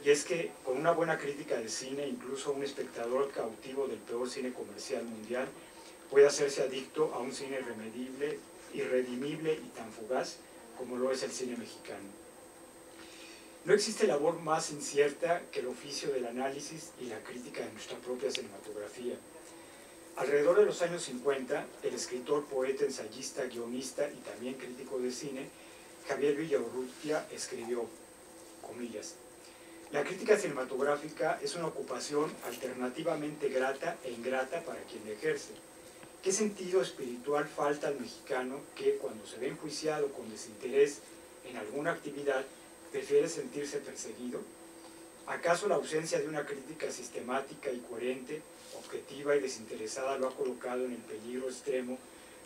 y es que con una buena crítica de cine, incluso un espectador cautivo del peor cine comercial mundial puede hacerse adicto a un cine irredimible y tan fugaz como lo es el cine mexicano. No existe labor más incierta que el oficio del análisis y la crítica de nuestra propia cinematografía. Alrededor de los años 50, el escritor, poeta, ensayista, guionista y también crítico de cine, Javier Villaurrutia escribió, comillas, la crítica cinematográfica es una ocupación alternativamente grata e ingrata para quien la ejerce. ¿Qué sentido espiritual falta al mexicano que, cuando se ve enjuiciado con desinterés en alguna actividad, prefiere sentirse perseguido? ¿Acaso la ausencia de una crítica sistemática y coherente, objetiva y desinteresada lo ha colocado en el peligro extremo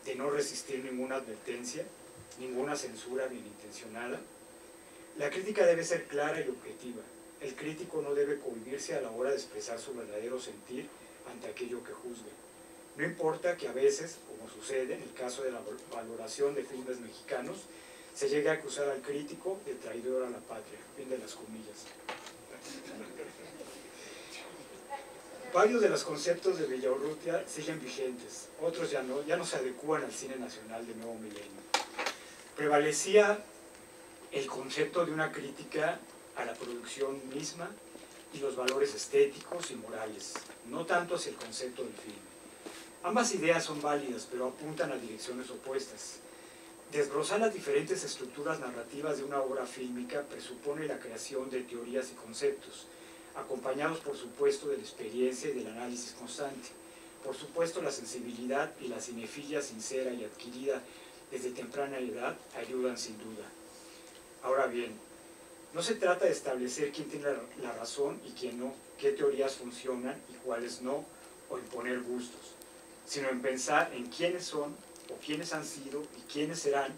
de no resistir ninguna advertencia, ninguna censura bien intencionada? La crítica debe ser clara y objetiva. El crítico no debe cohibirse a la hora de expresar su verdadero sentir ante aquello que juzga. No importa que a veces, como sucede en el caso de la valoración de filmes mexicanos, se llegue a acusar al crítico de traidor a la patria. Fin de las comillas. Varios de los conceptos de Villaurrutia siguen vigentes, otros ya no se adecúan al cine nacional de nuevo milenio. Prevalecía el concepto de una crítica a la producción misma y los valores estéticos y morales, no tanto hacia el concepto del film. Ambas ideas son válidas, pero apuntan a direcciones opuestas. Desbrozar las diferentes estructuras narrativas de una obra fílmica presupone la creación de teorías y conceptos, acompañados por supuesto de la experiencia y del análisis constante. Por supuesto, la sensibilidad y la cinefilia sincera y adquirida desde temprana edad ayudan sin duda. Ahora bien, no se trata de establecer quién tiene la razón y quién no, qué teorías funcionan y cuáles no, o imponer gustos, sino en pensar en quiénes son o quiénes han sido y quiénes serán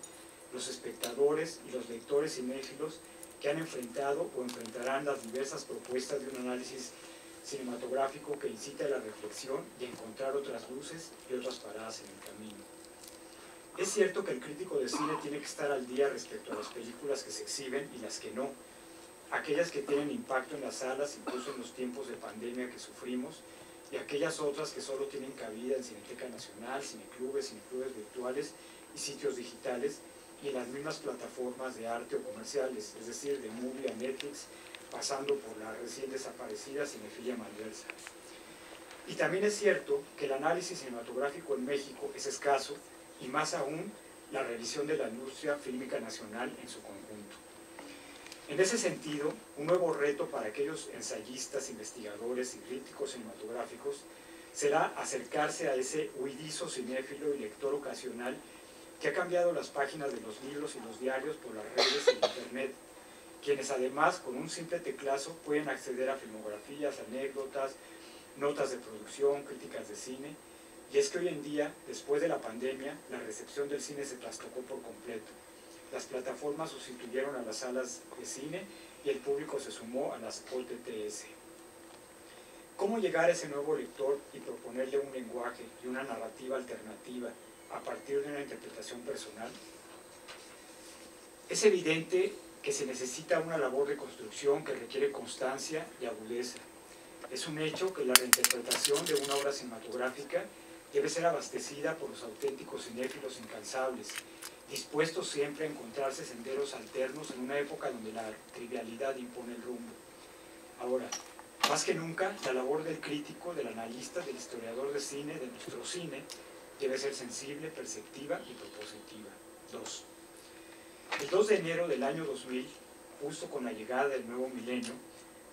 los espectadores y los lectores cinéfilos que han enfrentado o enfrentarán las diversas propuestas de un análisis cinematográfico que incita a la reflexión y a encontrar otras luces y otras paradas en el camino. Es cierto que el crítico de cine tiene que estar al día respecto a las películas que se exhiben y las que no, aquellas que tienen impacto en las salas, incluso en los tiempos de pandemia que sufrimos, y aquellas otras que solo tienen cabida en Cineteca Nacional, cineclubes virtuales y sitios digitales, y en las mismas plataformas de arte o comerciales, es decir, de Movie a Netflix, pasando por la recién desaparecida Cinefilia Malversa. Y también es cierto que el análisis cinematográfico en México es escaso, y más aún la revisión de la industria fílmica nacional en su conjunto. En ese sentido, un nuevo reto para aquellos ensayistas, investigadores y críticos cinematográficos será acercarse a ese huidizo cinéfilo y lector ocasional que ha cambiado las páginas de los libros y los diarios por las redes y internet, quienes además con un simple teclazo pueden acceder a filmografías, anécdotas, notas de producción, críticas de cine. Y es que hoy en día, después de la pandemia, la recepción del cine se trastocó por completo. Las plataformas sustituyeron a las salas de cine y el público se sumó a las OTTs. ¿Cómo llegar a ese nuevo lector y proponerle un lenguaje y una narrativa alternativa a partir de una interpretación personal? Es evidente que se necesita una labor de construcción que requiere constancia y agudeza. Es un hecho que la reinterpretación de una obra cinematográfica debe ser abastecida por los auténticos cinéfilos incansables, dispuestos siempre a encontrarse senderos alternos en una época donde la trivialidad impone el rumbo. Ahora, más que nunca, la labor del crítico, del analista, del historiador de cine, de nuestro cine, debe ser sensible, perceptiva y propositiva. 2. El 2 de enero del año 2000, justo con la llegada del nuevo milenio,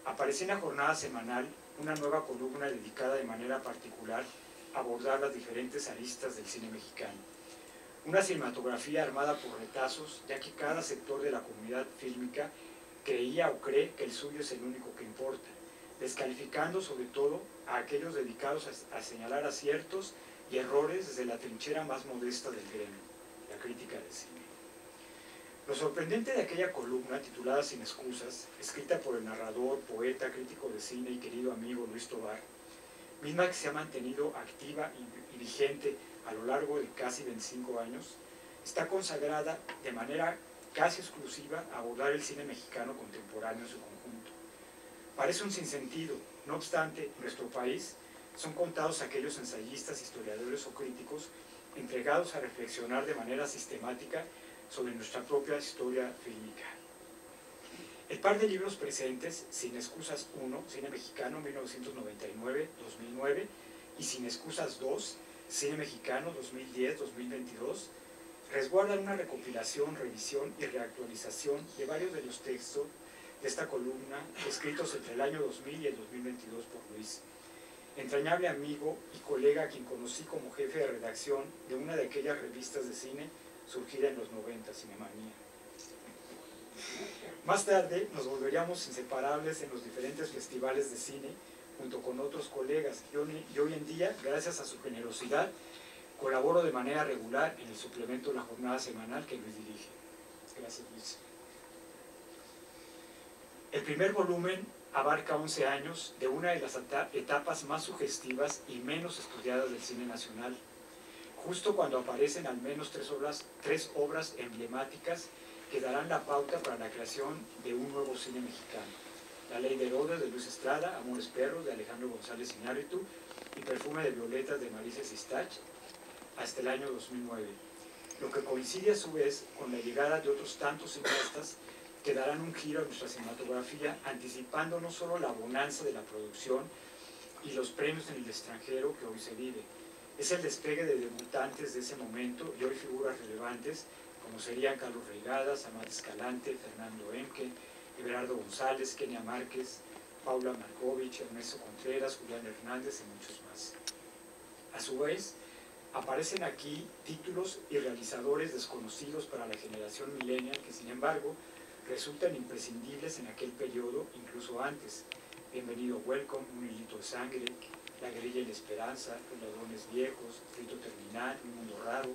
apareció en la jornada semanal una nueva columna dedicada de manera particular a abordar las diferentes aristas del cine mexicano. Una cinematografía armada por retazos, ya que cada sector de la comunidad fílmica creía o cree que el suyo es el único que importa, descalificando sobre todo a aquellos dedicados a señalar aciertos y errores desde la trinchera más modesta del gremio, la crítica del cine. Lo sorprendente de aquella columna, titulada Sin excusas, escrita por el narrador, poeta, crítico de cine y querido amigo Luis Tovar, misma que se ha mantenido activa y vigente a lo largo de casi 25 años, está consagrada de manera casi exclusiva a abordar el cine mexicano contemporáneo en su conjunto. Parece un sinsentido, no obstante, en nuestro país son contados aquellos ensayistas, historiadores o críticos entregados a reflexionar de manera sistemática sobre nuestra propia historia fílmica. El par de libros presentes, Sin Excusas 1, Cine Mexicano 1999-2009, y Sin Excusas 2, Cine Mexicano 2010-2022, resguardan una recopilación, revisión y reactualización de varios de los textos de esta columna escritos entre el año 2000 y el 2022 por Luis, entrañable amigo y colega a quien conocí como jefe de redacción de una de aquellas revistas de cine surgida en los 90, Cinemanía. Más tarde nos volveríamos inseparables en los diferentes festivales de cine junto con otros colegas y hoy en día, gracias a su generosidad, colaboro de manera regular en el suplemento La Jornada Semanal que Luis dirige. Gracias, Luis. El primer volumen abarca 11 años de una de las etapas más sugestivas y menos estudiadas del cine nacional, justo cuando aparecen al menos tres obras emblemáticas que darán la pauta para la creación de un nuevo cine mexicano: La Ley de Herodes de Luis Estrada, Amores Perros de Alejandro González Iñárritu y Perfume de Violetas de Marisa Sistach, hasta el año 2009, lo que coincide a su vez con la llegada de otros tantos cineastas que darán un giro a nuestra cinematografía, anticipando no solo la bonanza de la producción y los premios en el extranjero que hoy se vive, es el despegue de debutantes de ese momento y hoy figuras relevantes como serían Carlos Reigadas, Amat Escalante, Fernando Emke, Everardo González, Kenia Márquez, Paula Markovich, Ernesto Contreras, Julián Hernández y muchos más. A su vez, aparecen aquí títulos y realizadores desconocidos para la generación millennial que, sin embargo, resultan imprescindibles en aquel periodo, incluso antes. Bienvenido Welcome, Un Hilito de Sangre, La Guerrilla y la Esperanza, Los Ladrones Viejos, Rito Terminal, Un Mundo Raro,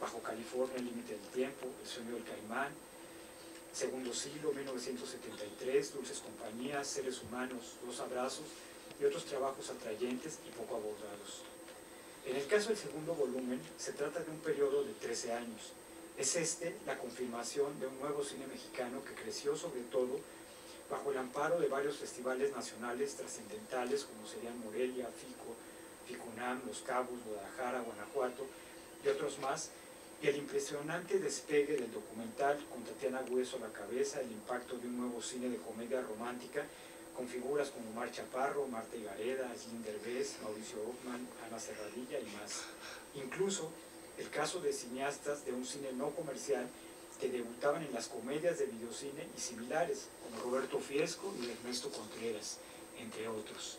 Bajo California, El Límite del Tiempo, El Sueño del Caimán, Segundo Siglo, 1973, Dulces Compañías, Seres Humanos, Dos Abrazos y otros trabajos atrayentes y poco abordados. En el caso del segundo volumen, se trata de un periodo de 13 años. Es la confirmación de un nuevo cine mexicano que creció sobre todo bajo el amparo de varios festivales nacionales trascendentales como serían Morelia, FICUNAM, Los Cabos, Guadalajara, Guanajuato y otros más, y el impresionante despegue del documental con Tatiana Hueso a la cabeza, el impacto de un nuevo cine de comedia romántica con figuras como Omar Chaparro, Marta Higareda, Slim Derbez, Mauricio Ockman, Ana Serradilla y más. Incluso el caso de cineastas de un cine no comercial que debutaban en las comedias de videocine y similares, como Roberto Fiesco y Ernesto Contreras, entre otros.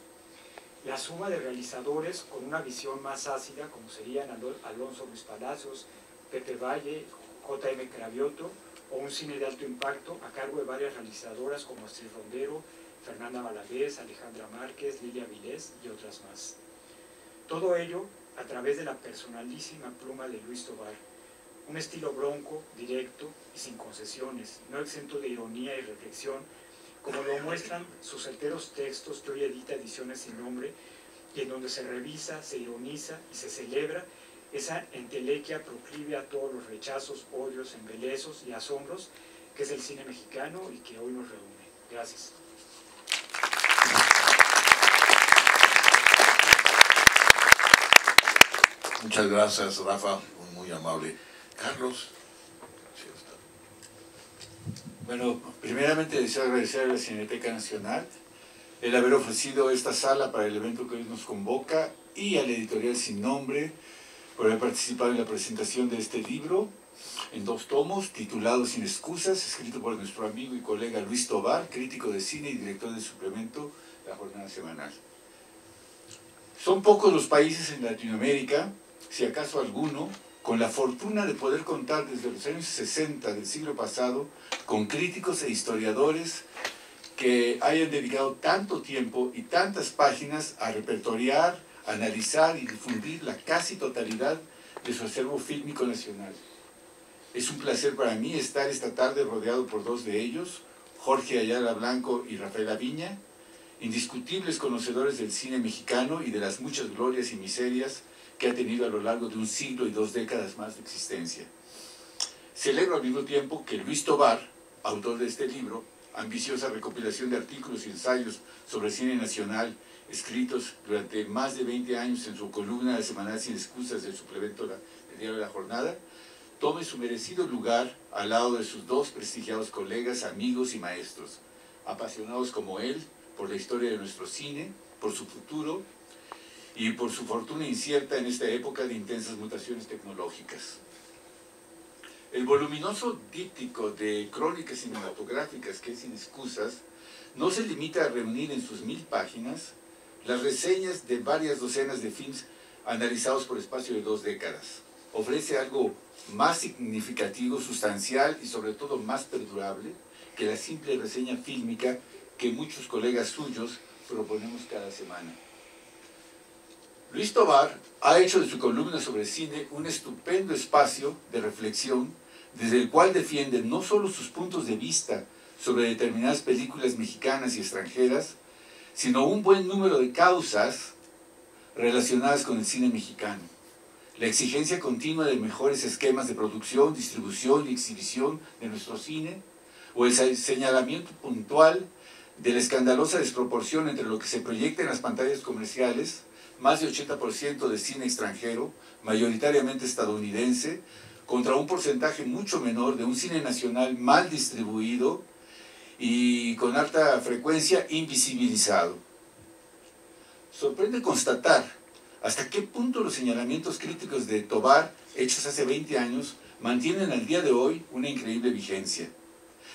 La suma de realizadores con una visión más ácida, como serían Alonso Ruiz Palacios, Pepe Valle, J.M. Cravioto, o un cine de alto impacto a cargo de varias realizadoras como Astrid Rondero, Fernanda Valadez, Alejandra Márquez, Lilia Vilés y otras más. Todo ello a través de la personalísima pluma de Luis Tovar, un estilo bronco, directo y sin concesiones, no exento de ironía y reflexión, como lo muestran sus certeros textos que hoy edita Ediciones Sin Nombre, y en donde se revisa, se ironiza y se celebra esa entelequia proclive a todos los rechazos, odios, embelezos y asombros que es el cine mexicano y que hoy nos reúne. Gracias. Muchas gracias, Rafa, muy amable. Carlos. Sí, está. Bueno, primeramente deseo agradecer a la Cineteca Nacional el haber ofrecido esta sala para el evento que hoy nos convoca y a la editorial Sin Nombre por haber participado en la presentación de este libro en 2 tomos, titulado Sin Excusas, escrito por nuestro amigo y colega Luis Tovar, crítico de cine y director del suplemento La Jornada Semanal. Son pocos los países en Latinoamérica, si acaso alguno, con la fortuna de poder contar desde los años 60 del siglo pasado con críticos e historiadores que hayan dedicado tanto tiempo y tantas páginas a repertoriar, analizar y difundir la casi totalidad de su acervo fílmico nacional. Es un placer para mí estar esta tarde rodeado por 2 de ellos, Jorge Ayala Blanco y Rafael Aviña, indiscutibles conocedores del cine mexicano y de las muchas glorias y miserias que ha tenido a lo largo de un siglo y 2 décadas más de existencia. Celebro al mismo tiempo que Luis Tovar, autor de este libro, ambiciosa recopilación de artículos y ensayos sobre cine nacional, escritos durante más de 20 años en su columna semanal Sin Excusas del suplemento del Diario de la Jornada, tome su merecido lugar al lado de sus dos prestigiados colegas, amigos y maestros, apasionados como él por la historia de nuestro cine, por su futuro y por su fortuna incierta en esta época de intensas mutaciones tecnológicas. El voluminoso díptico de crónicas cinematográficas que es Sin Excusas no se limita a reunir en sus 1000 páginas las reseñas de varias docenas de films analizados por espacio de 2 décadas. Ofrece algo más significativo, sustancial y sobre todo más perdurable que la simple reseña fílmica que muchos colegas suyos proponemos cada semana. Luis Tovar ha hecho de su columna sobre cine un estupendo espacio de reflexión desde el cual defiende no solo sus puntos de vista sobre determinadas películas mexicanas y extranjeras, sino un buen número de causas relacionadas con el cine mexicano. La exigencia continua de mejores esquemas de producción, distribución y exhibición de nuestro cine, o el señalamiento puntual de la escandalosa desproporción entre lo que se proyecta en las pantallas comerciales, más de 80% de cine extranjero, mayoritariamente estadounidense, contra un porcentaje mucho menor de un cine nacional mal distribuido y con alta frecuencia invisibilizado. Sorprende constatar hasta qué punto los señalamientos críticos de Tovar, hechos hace 20 años, mantienen al día de hoy una increíble vigencia.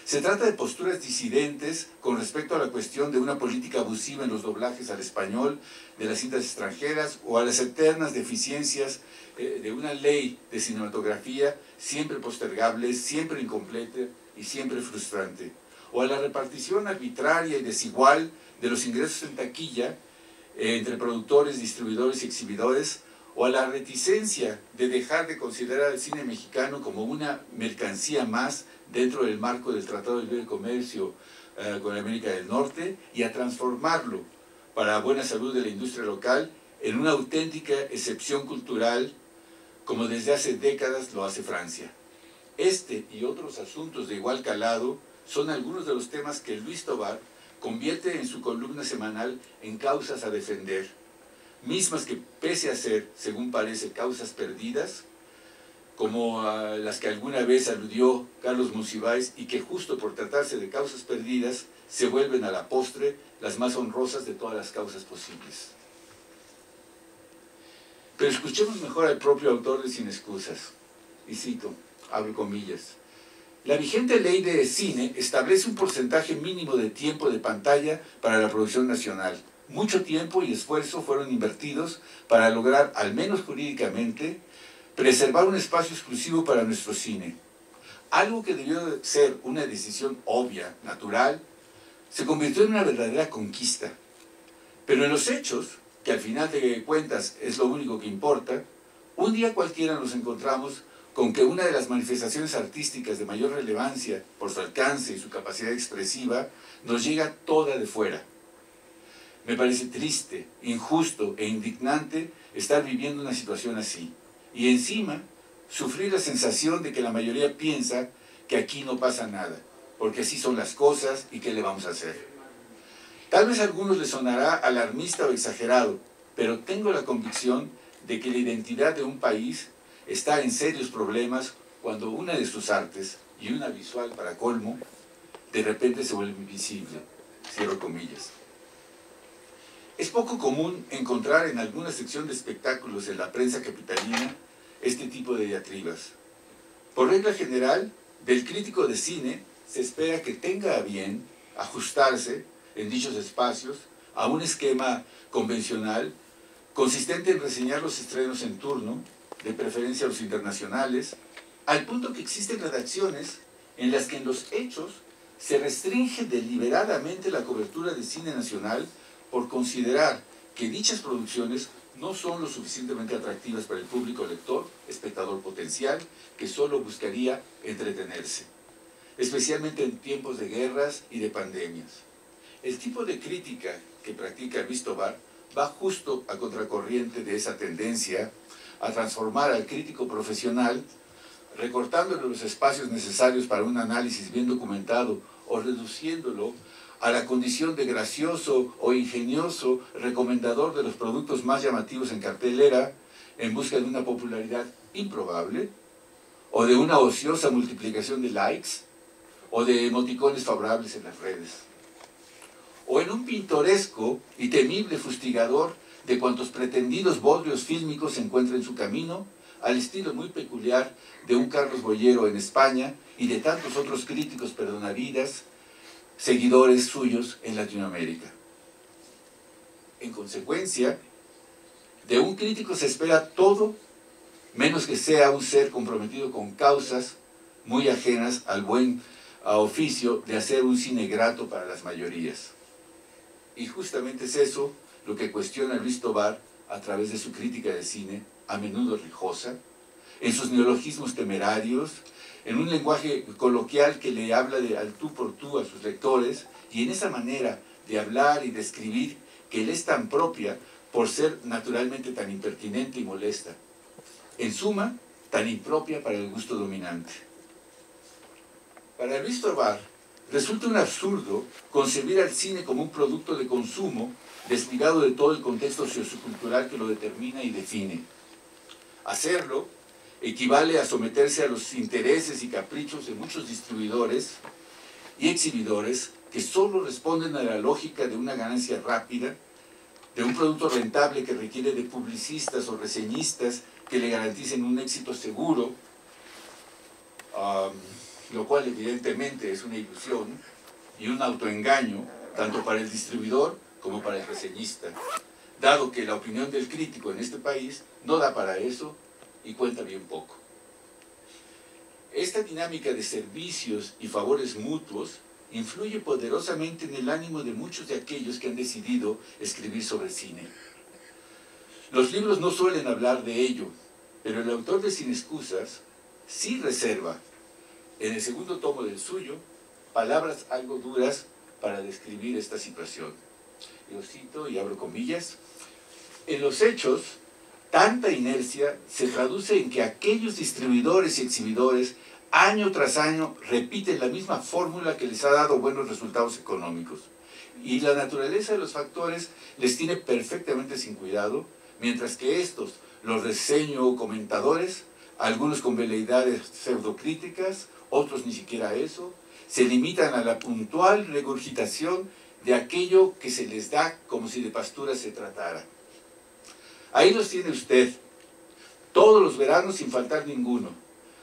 Se trata de posturas disidentes con respecto a la cuestión de una política abusiva en los doblajes al español de las cintas extranjeras o a las eternas deficiencias de una ley de cinematografía siempre postergable, siempre incompleta y siempre frustrante, o a la repartición arbitraria y desigual de los ingresos en taquilla entre productores, distribuidores y exhibidores, o a la reticencia de dejar de considerar al cine mexicano como una mercancía más dentro del marco del Tratado de Libre Comercio con América del Norte y a transformarlo para la buena salud de la industria local en una auténtica excepción cultural como desde hace décadas lo hace Francia. Este y otros asuntos de igual calado son algunos de los temas que Luis Tovar convierte en su columna semanal en causas a defender, mismas que pese a ser, según parece, causas perdidas, como las que alguna vez aludió Carlos Monsiváis y que justo por tratarse de causas perdidas se vuelven a la postre las más honrosas de todas las causas posibles. Pero escuchemos mejor al propio autor de Sin Excusas, y cito, abro comillas: la vigente ley de cine establece un porcentaje mínimo de tiempo de pantalla para la producción nacional. Mucho tiempo y esfuerzo fueron invertidos para lograr, al menos jurídicamente, preservar un espacio exclusivo para nuestro cine. Algo que debió de ser una decisión obvia, natural, se convirtió en una verdadera conquista. Pero en los hechos, que al final de cuentas es lo único que importa, un día cualquiera nos encontramos con que una de las manifestaciones artísticas de mayor relevancia por su alcance y su capacidad expresiva nos llega toda de fuera. Me parece triste, injusto e indignante estar viviendo una situación así. Y encima, sufrir la sensación de que la mayoría piensa que aquí no pasa nada, porque así son las cosas y qué le vamos a hacer. Tal vez a algunos les sonará alarmista o exagerado, pero tengo la convicción de que la identidad de un país está en serios problemas cuando una de sus artes, y una visual para colmo, de repente se vuelve invisible. Cierro comillas. Es poco común encontrar en alguna sección de espectáculos en la prensa capitalina este tipo de diatribas. Por regla general, del crítico de cine se espera que tenga a bien ajustarse en dichos espacios a un esquema convencional consistente en reseñar los estrenos en turno, de preferencia los internacionales, al punto que existen redacciones en las que en los hechos se restringe deliberadamente la cobertura de cine nacional por considerar que dichas producciones no son lo suficientemente atractivas para el público lector, espectador potencial, que solo buscaría entretenerse, especialmente en tiempos de guerras y de pandemias. El tipo de crítica que practica Luis Tovar va justo a contracorriente de esa tendencia a transformar al crítico profesional, recortándole los espacios necesarios para un análisis bien documentado o reduciéndolo a la condición de gracioso o ingenioso recomendador de los productos más llamativos en cartelera en busca de una popularidad improbable, o de una ociosa multiplicación de likes, o de emoticones favorables en las redes, o en un pintoresco y temible fustigador de cuantos pretendidos bodrios fílmicos se encuentran en su camino, al estilo muy peculiar de un Carlos Boyero en España y de tantos otros críticos perdonavidas, seguidores suyos en Latinoamérica. En consecuencia, de un crítico se espera todo menos que sea un ser comprometido con causas muy ajenas al buen oficio de hacer un cine grato para las mayorías. Y justamente es eso lo que cuestiona Luis Tobar a través de su crítica de cine, a menudo rijosa, en sus neologismos temerarios, en un lenguaje coloquial que le habla de al tú por tú a sus lectores, y en esa manera de hablar y de escribir que le es tan propia por ser naturalmente tan impertinente y molesta. En suma, tan impropia para el gusto dominante. Para Luis Tobar, resulta un absurdo concebir al cine como un producto de consumo desligado de todo el contexto sociocultural que lo determina y define. Hacerlo equivale a someterse a los intereses y caprichos de muchos distribuidores y exhibidores que solo responden a la lógica de una ganancia rápida, de un producto rentable que requiere de publicistas o reseñistas que le garanticen un éxito seguro, lo cual evidentemente es una ilusión y un autoengaño, tanto para el distribuidor como para el reseñista, dado que la opinión del crítico en este país no da para eso y cuenta bien poco. Esta dinámica de servicios y favores mutuos influye poderosamente en el ánimo de muchos de aquellos que han decidido escribir sobre cine. Los libros no suelen hablar de ello, pero el autor de Sin Excusas sí reserva, en el segundo tomo del suyo, palabras algo duras para describir esta situación. Yo cito y abro comillas: en los hechos, tanta inercia se traduce en que aquellos distribuidores y exhibidores año tras año repiten la misma fórmula que les ha dado buenos resultados económicos. Y la naturaleza de los factores les tiene perfectamente sin cuidado, mientras que estos, los reseño comentadores, algunos con veleidades pseudocríticas, otros ni siquiera eso, se limitan a la puntual regurgitación de aquello que se les da como si de pastura se tratara. Ahí los tiene usted, todos los veranos sin faltar ninguno,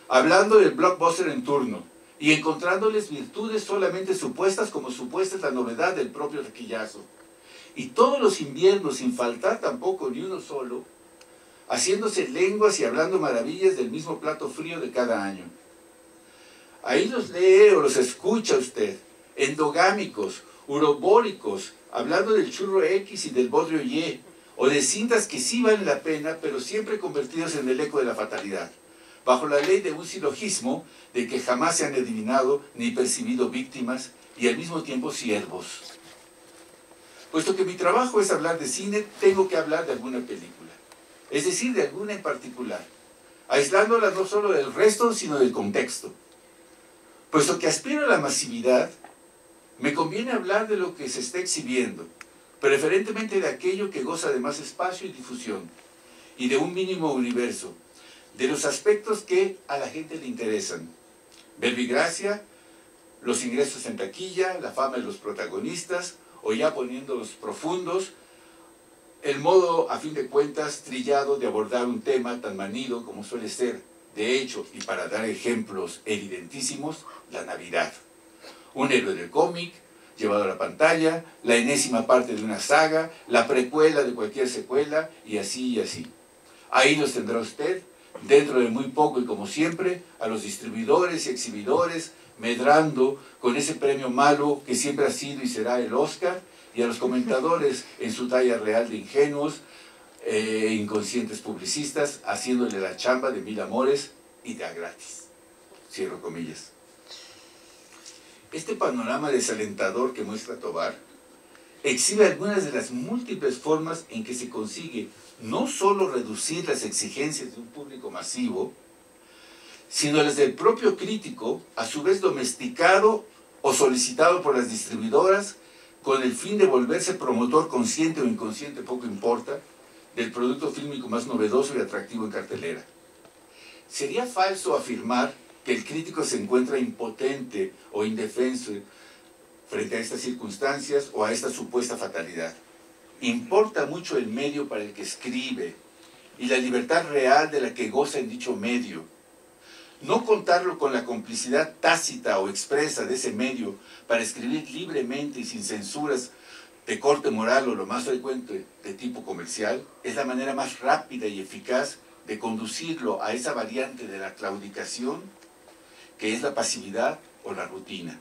hablando del blockbuster en turno y encontrándoles virtudes solamente supuestas como supuesta es la novedad del propio requillazo. Y todos los inviernos sin faltar tampoco ni uno solo, haciéndose lenguas y hablando maravillas del mismo plato frío de cada año. Ahí los lee o los escucha usted, endogámicos, urobóricos, hablando del churro X y del bodrio Y, o de cintas que sí valen la pena, pero siempre convertidas en el eco de la fatalidad, bajo la ley de un silogismo de que jamás se han adivinado ni percibido víctimas y al mismo tiempo siervos. Puesto que mi trabajo es hablar de cine, tengo que hablar de alguna película, es decir, de alguna en particular, aislándola no solo del resto, sino del contexto. Puesto que aspiro a la masividad, me conviene hablar de lo que se está exhibiendo, preferentemente de aquello que goza de más espacio y difusión, y de un mínimo universo, de los aspectos que a la gente le interesan: verbigracia, los ingresos en taquilla, la fama de los protagonistas, o ya poniéndolos profundos, el modo, a fin de cuentas, trillado de abordar un tema tan manido como suele ser, de hecho, y para dar ejemplos evidentísimos, la Navidad. Un héroe del cómic, llevado a la pantalla, la enésima parte de una saga, la precuela de cualquier secuela, y así y así. Ahí los tendrá usted, dentro de muy poco y como siempre, a los distribuidores y exhibidores, medrando con ese premio malo que siempre ha sido y será el Oscar, y a los comentadores en su talla real de ingenuos e inconscientes publicistas, haciéndole la chamba de mil amores y de a gratis. Cierro comillas. Este panorama desalentador que muestra Tobar exhibe algunas de las múltiples formas en que se consigue no solo reducir las exigencias de un público masivo, sino las del propio crítico, a su vez domesticado o solicitado por las distribuidoras con el fin de volverse promotor consciente o inconsciente, poco importa, del producto fílmico más novedoso y atractivo en cartelera. Sería falso afirmar que el crítico se encuentra impotente o indefenso frente a estas circunstancias o a esta supuesta fatalidad. Importa mucho el medio para el que escribe y la libertad real de la que goza en dicho medio. No contarlo con la complicidad tácita o expresa de ese medio para escribir libremente y sin censuras de corte moral o lo más frecuente de tipo comercial es la manera más rápida y eficaz de conducirlo a esa variante de la claudicación que es la pasividad o la rutina.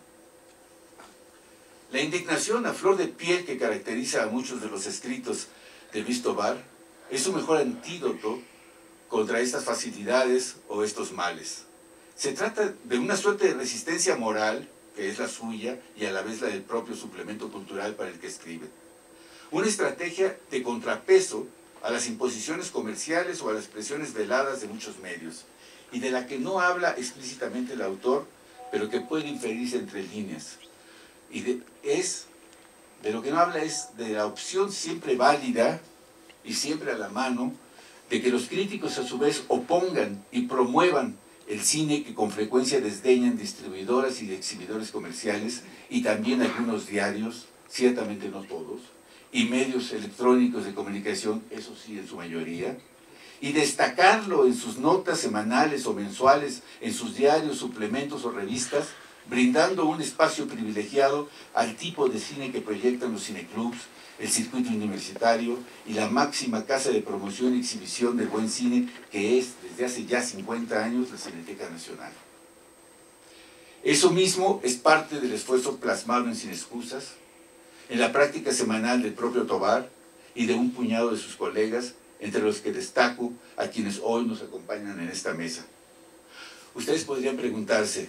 La indignación a flor de piel que caracteriza a muchos de los escritos de Luis Tovar es su mejor antídoto contra estas facilidades o estos males. Se trata de una suerte de resistencia moral, que es la suya y a la vez la del propio suplemento cultural para el que escribe. Una estrategia de contrapeso a las imposiciones comerciales o a las presiones veladas de muchos medios, y de la que no habla explícitamente el autor, pero que puede inferirse entre líneas. Y de lo que no habla es de la opción siempre válida y siempre a la mano de que los críticos a su vez opongan y promuevan el cine que con frecuencia desdeñan distribuidoras y exhibidores comerciales y también algunos diarios, ciertamente no todos, y medios electrónicos de comunicación, eso sí en su mayoría, y destacarlo en sus notas semanales o mensuales, en sus diarios, suplementos o revistas, brindando un espacio privilegiado al tipo de cine que proyectan los cineclubs, el circuito universitario y la máxima casa de promoción y exhibición del buen cine que es, desde hace ya 50 años, la Cineteca Nacional. Eso mismo es parte del esfuerzo plasmado en Sin Excusas, en la práctica semanal del propio Tovar y de un puñado de sus colegas, entre los que destaco a quienes hoy nos acompañan en esta mesa. Ustedes podrían preguntarse,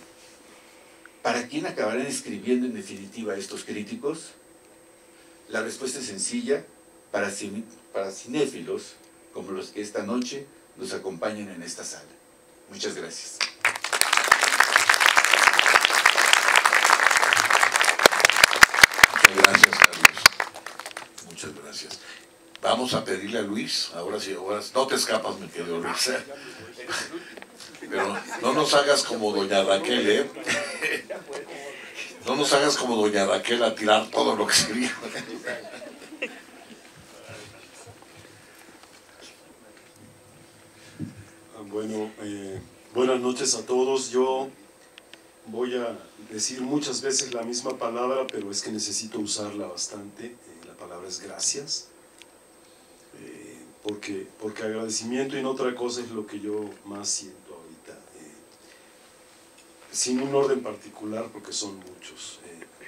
¿para quién acabarán escribiendo en definitiva estos críticos? La respuesta es sencilla, para cinéfilos como los que esta noche nos acompañan en esta sala. Muchas gracias. Muchas gracias, Carlos. Muchas gracias. Vamos a pedirle a Luis, ahora sí, ahora no te escapas, mi querido Luis. Pero no nos hagas como doña Raquel, ¿eh? No nos hagas como doña Raquel a tirar todo lo que escribe. Bueno, buenas noches a todos. Yo voy a decir muchas veces la misma palabra, pero es que necesito usarla bastante. La palabra es gracias. Porque agradecimiento y no otra cosa es lo que yo más siento ahorita. Sin un orden particular, porque son muchos.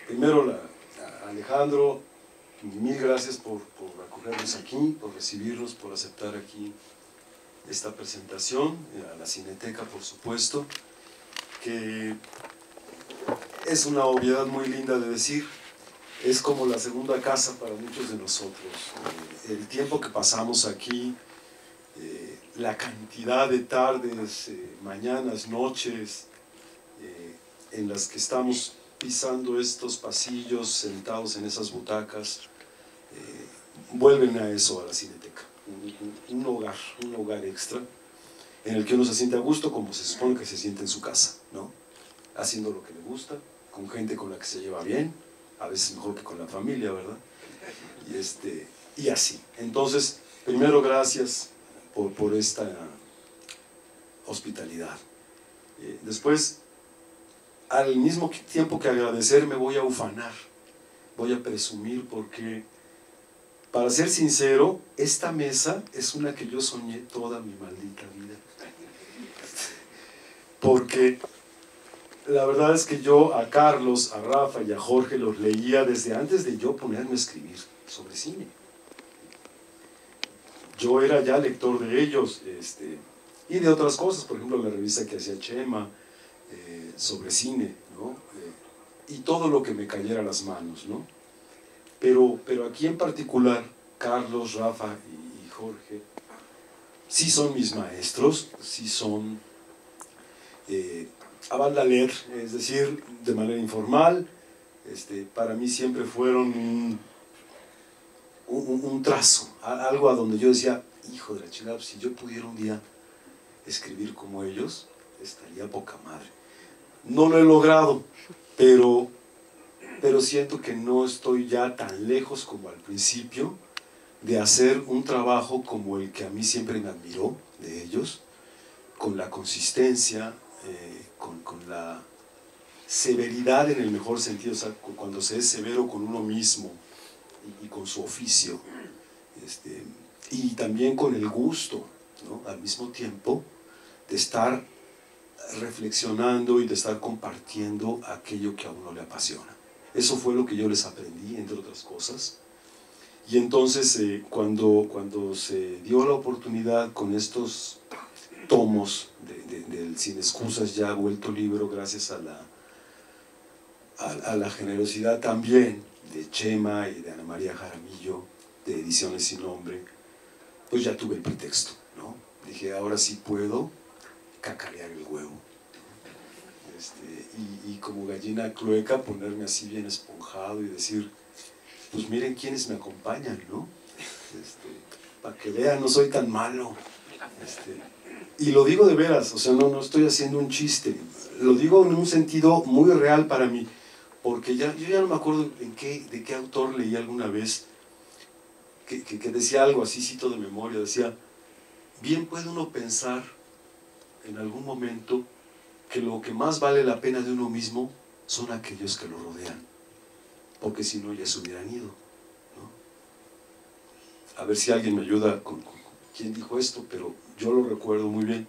Primero, a Alejandro, mil gracias por acogernos aquí, por recibirnos, por aceptar aquí esta presentación, a la Cineteca, por supuesto, que es una obviedad muy linda de decir, es como la segunda casa para muchos de nosotros. El tiempo que pasamos aquí, la cantidad de tardes, mañanas, noches, en las que estamos pisando estos pasillos, sentados en esas butacas, vuelven a eso, a la Cineteca. Un hogar extra, en el que uno se siente a gusto como se supone que se siente en su casa, ¿no? Haciendo lo que le gusta, con gente con la que se lleva bien, a veces mejor que con la familia, ¿verdad? Y así. Entonces, primero gracias por esta hospitalidad. Después, al mismo tiempo que agradecer, me voy a ufanar, voy a presumir, porque, para ser sincero, esta mesa es una que yo soñé toda mi maldita vida. Porque la verdad es que yo a Carlos, a Rafa y a Jorge los leía desde antes de yo ponerme a escribir sobre cine. Yo era ya lector de ellos, y de otras cosas, por ejemplo la revista que hacía Chema sobre cine, ¿no? Y todo lo que me cayera a las manos, ¿no? Pero aquí en particular, Carlos, Rafa y Jorge, sí son mis maestros, sí son... a banda leer, es decir, de manera informal, para mí siempre fueron un trazo, algo a donde yo decía, hijo de la chingada, si yo pudiera un día escribir como ellos, estaría poca madre. No lo he logrado, pero siento que no estoy ya tan lejos como al principio de hacer un trabajo como el que a mí siempre me admiró de ellos, con la consistencia, con la severidad en el mejor sentido, o sea, cuando se es severo con uno mismo y con su oficio, y también con el gusto, ¿no? Al mismo tiempo de estar reflexionando y de estar compartiendo aquello que a uno le apasiona. Eso fue lo que yo les aprendí, entre otras cosas. Y entonces cuando se dio la oportunidad con estos tomos del Sin Excusas, ya vuelto libro gracias a la generosidad también de Chema y de Ana María Jaramillo, de Ediciones Sin Nombre, pues ya tuve el pretexto, ¿no? Dije, ahora sí puedo cacarear el huevo, y como gallina clueca ponerme así bien esponjado y decir, pues miren quiénes me acompañan, ¿no? Para que vean, no soy tan malo. Y lo digo de veras, o sea, no estoy haciendo un chiste, lo digo en un sentido muy real para mí, porque yo ya no me acuerdo de qué autor leí alguna vez que decía algo así, cito de memoria, decía, bien puede uno pensar en algún momento que lo que más vale la pena de uno mismo son aquellos que lo rodean, porque si no ya se hubieran ido, ¿no? A ver si alguien me ayuda con quién dijo esto, pero yo lo recuerdo muy bien.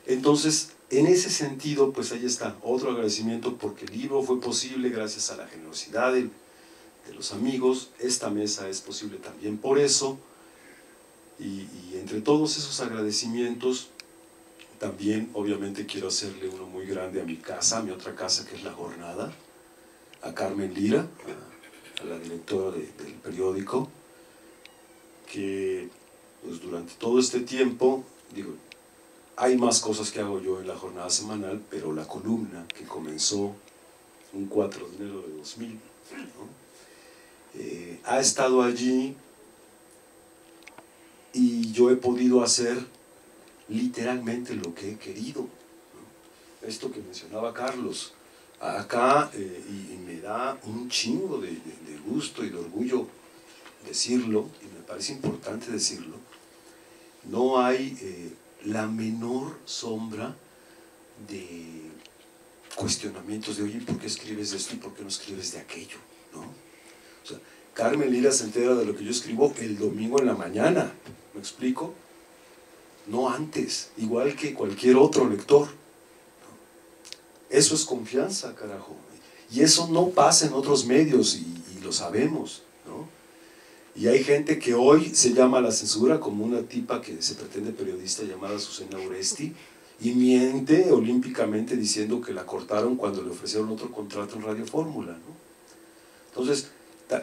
Entonces, en ese sentido, pues ahí está, otro agradecimiento porque el libro fue posible gracias a la generosidad de los amigos, esta mesa es posible también por eso, y entre todos esos agradecimientos, también obviamente quiero hacerle uno muy grande a mi casa, a mi otra casa que es La Jornada, a Carmen Lira, a la directora del periódico, que pues durante todo este tiempo, digo, hay más cosas que hago yo en La Jornada semanal, pero la columna que comenzó un 4 de enero de 2000, ¿no? Ha estado allí y yo he podido hacer literalmente lo que he querido, ¿no? Esto que mencionaba Carlos, acá, y me da un chingo de gusto y de orgullo decirlo, y me parece importante decirlo, no hay la menor sombra de cuestionamientos de, oye, ¿por qué escribes de esto y por qué no escribes de aquello? ¿No? O sea, Carmen Lira se entera de lo que yo escribo el domingo en la mañana, ¿me explico? No antes, igual que cualquier otro lector, ¿no? Eso es confianza, carajo, y eso no pasa en otros medios, y lo sabemos, ¿no? Y hay gente que hoy se llama a la censura, como una tipa que se pretende periodista llamada Susana Uresti, y miente olímpicamente diciendo que la cortaron cuando le ofrecieron otro contrato en Radio Fórmula, ¿no? Entonces,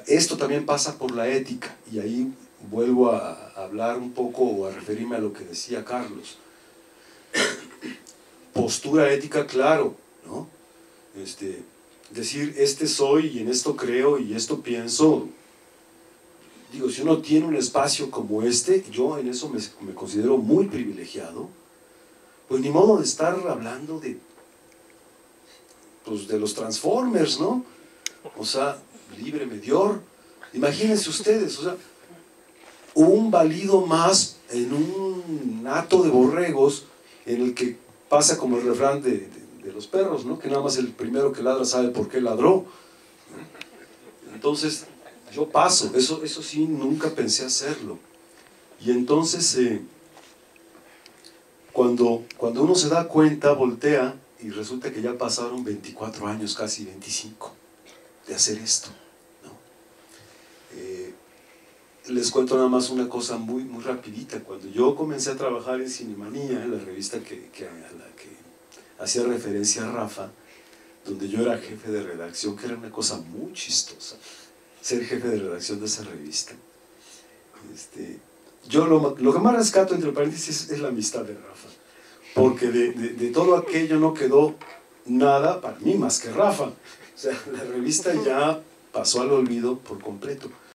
esto también pasa por la ética, y ahí vuelvo a hablar un poco o a referirme a lo que decía Carlos. Postura ética, claro, ¿no? Decir, soy y en esto creo y esto pienso. Digo, si uno tiene un espacio como yo en eso me considero muy privilegiado, pues ni modo de estar hablando pues de los Transformers, ¿no? O sea, libre medior. Imagínense ustedes, o sea, un balido más en un hato de borregos en el que pasa como el refrán de los perros, ¿no? Que nada más el primero que ladra sabe por qué ladró. Entonces, yo paso, eso sí, nunca pensé hacerlo. Y entonces, cuando uno se da cuenta, voltea, y resulta que ya pasaron 24 años, casi 25, de hacer esto, ¿no? Les cuento nada más una cosa muy, muy rapidita. Cuando yo comencé a trabajar en Cinemanía, en la revista a la que hacía referencia a Rafa, donde yo era jefe de redacción, que era una cosa muy chistosa, ser jefe de redacción de esa revista. Yo lo que más rescato, entre paréntesis, es la amistad de Rafa, porque de todo aquello no quedó nada para mí más que Rafa. O sea, la revista ya pasó al olvido por completo.